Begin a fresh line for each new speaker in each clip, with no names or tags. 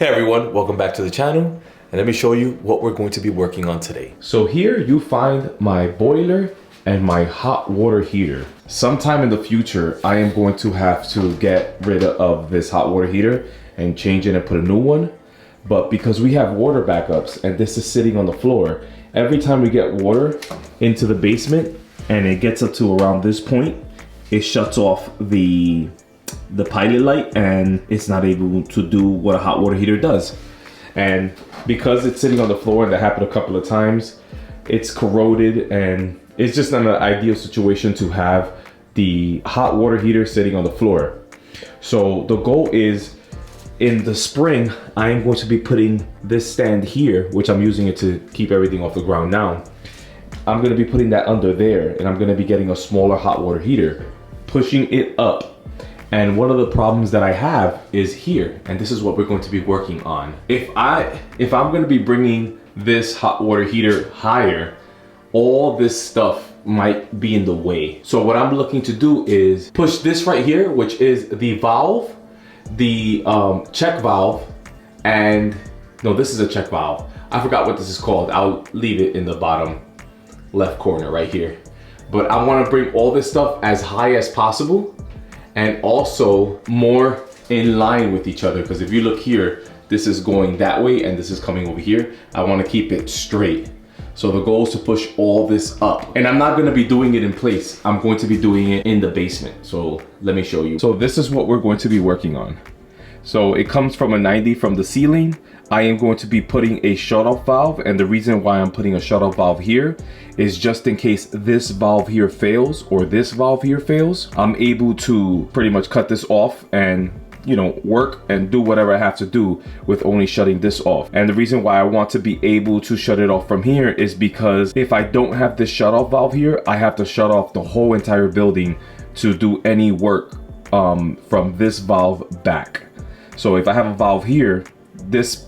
Hey everyone, welcome back to the channel, and let me show you what we're going to be working on today. So here you find my boiler and my hot water heater. Sometime in the future, I am going to have to get rid of this hot water heater and change it and put a new one. But because we have water backups and this is sitting on the floor, every time we get water into the basement and it gets up to around this point, it shuts off the pilot light and it's not able to do what a hot water heater does. And because it's sitting on the floor, and that happened a couple of times, it's corroded and it's just not an ideal situation to have the hot water heater sitting on the floor. So the goal is, in the spring, I am going to be putting this stand here, which I'm using it to keep everything off the ground now. I'm going to be putting that under there, and I'm going to be getting a smaller hot water heater, pushing it up. And one of the problems that I have is here, and this is what we're going to be working on. If I'm going to be bringing this hot water heater higher, all this stuff might be in the way. So what I'm looking to do is push this right here, which is the valve, the check valve, and no, this is a check valve. I forgot what this is called. I'll leave it in the bottom left corner right here. But I want to bring all this stuff as high as possible, and also more in line with each other, because if you look here, this is going that way and this is coming over here. I want to keep it straight. So the goal is to push all this up, and I'm not going to be doing it in place. I'm going to be doing it in the basement. So let me show you. So this is what we're going to be working on. So it comes from a 90 from the ceiling. I am going to be putting a shut-off valve, and the reason why I'm putting a shut-off valve here is just in case this valve here fails or this valve here fails, I'm able to pretty much cut this off and, you know, work and do whatever I have to do with only shutting this off. And the reason why I want to be able to shut it off from here is because if I don't have this shut-off valve here, I have to shut off the whole entire building to do any work from this valve back. So if I have a valve here, this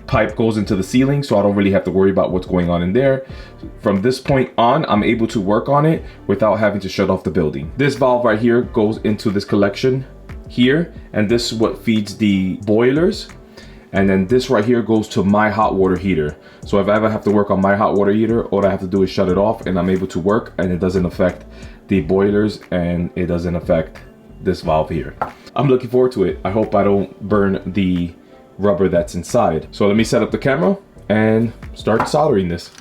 pipe goes into the ceiling, so I don't really have to worry about what's going on in there. From this point on, I'm able to work on it without having to shut off the building. This valve right here goes into this collection here, and this is what feeds the boilers. And then this right here goes to my hot water heater. So if I ever have to work on my hot water heater, all I have to do is shut it off and I'm able to work, and it doesn't affect the boilers and it doesn't affect this valve here. I'm looking forward to it. I hope I don't burn the rubber that's inside. So let me set up the camera and start soldering this.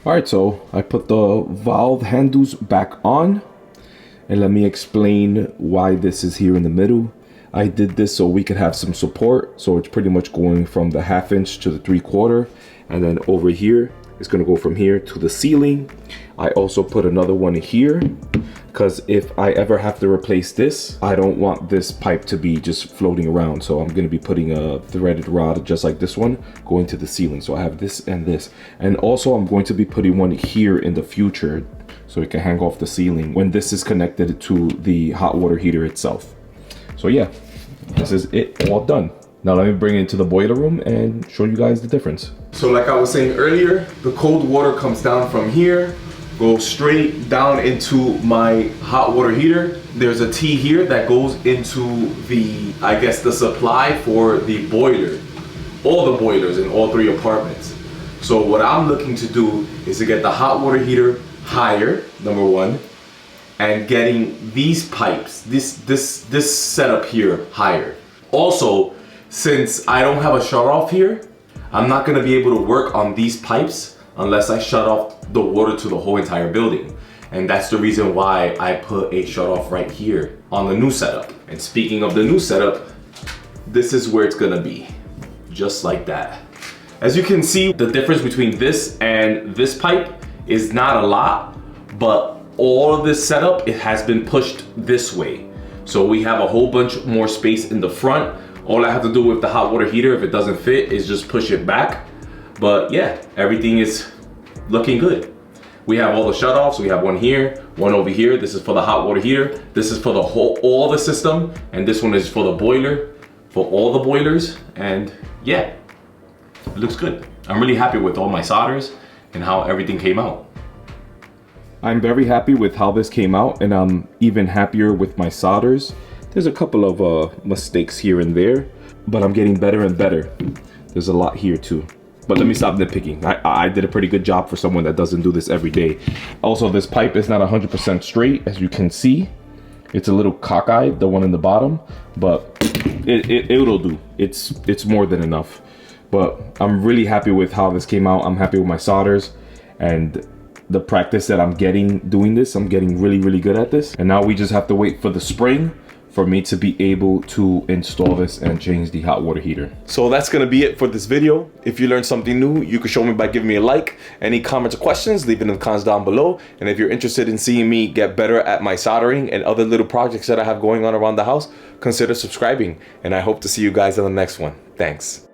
Alright, so I put the valve handles back on, and let me explain why this is here in the middle. I did this so we could have some support, so it's pretty much going from the 1/2 inch to the 3/4, and then over here it's going to go from here to the ceiling. I also put another one here because if I ever have to replace this, I don't want this pipe to be just floating around. So I'm going to be putting a threaded rod just like this one going to the ceiling. So I have this and this, and also I'm going to be putting one here in the future so it can hang off the ceiling when this is connected to the hot water heater itself. So yeah, this is it all done. Now let me bring it into the boiler room and show you guys the difference. So like I was saying earlier, the cold water comes down from here, goes straight down into my hot water heater. There's a T here that goes into the, I guess, the supply for the boiler, all the boilers in all 3 apartments. So what I'm looking to do is to get the hot water heater higher, number 1, and getting these pipes, this setup here higher. Also, since I don't have a shut off here, I'm not gonna be able to work on these pipes unless I shut off the water to the whole entire building. And that's the reason why I put a shut off right here on the new setup. And speaking of the new setup, this is where it's gonna be, just like that. As you can see, the difference between this and this pipe is not a lot, but all of this setup, it has been pushed this way. So we have a whole bunch more space in the front. All I have to do with the hot water heater, if it doesn't fit, is just push it back. But yeah, everything is looking good. We have all the shutoffs. We have one here, one over here. This is for the hot water heater. This is for the all the system. And this one is for the boiler, for all the boilers. And yeah, it looks good. I'm really happy with all my solders and how everything came out. I'm very happy with how this came out, and I'm even happier with my solders. There's a couple of mistakes here and there, but I'm getting better and better. There's a lot here too. But let me stop nitpicking. I did a pretty good job for someone that doesn't do this every day. Also, this pipe is not 100% straight, as you can see. It's a little cockeyed, the one in the bottom, but it'll do. It's more than enough. But I'm really happy with how this came out. I'm happy with my solders, and the practice that I'm getting doing this, I'm getting really, really good at this. And now we just have to wait for the spring for me to be able to install this and change the hot water heater. So that's gonna be it for this video. If you learned something new, you can show me by giving me a like. Any comments or questions, leave it in the comments down below. And if you're interested in seeing me get better at my soldering and other little projects that I have going on around the house, consider subscribing. And I hope to see you guys in the next one. Thanks.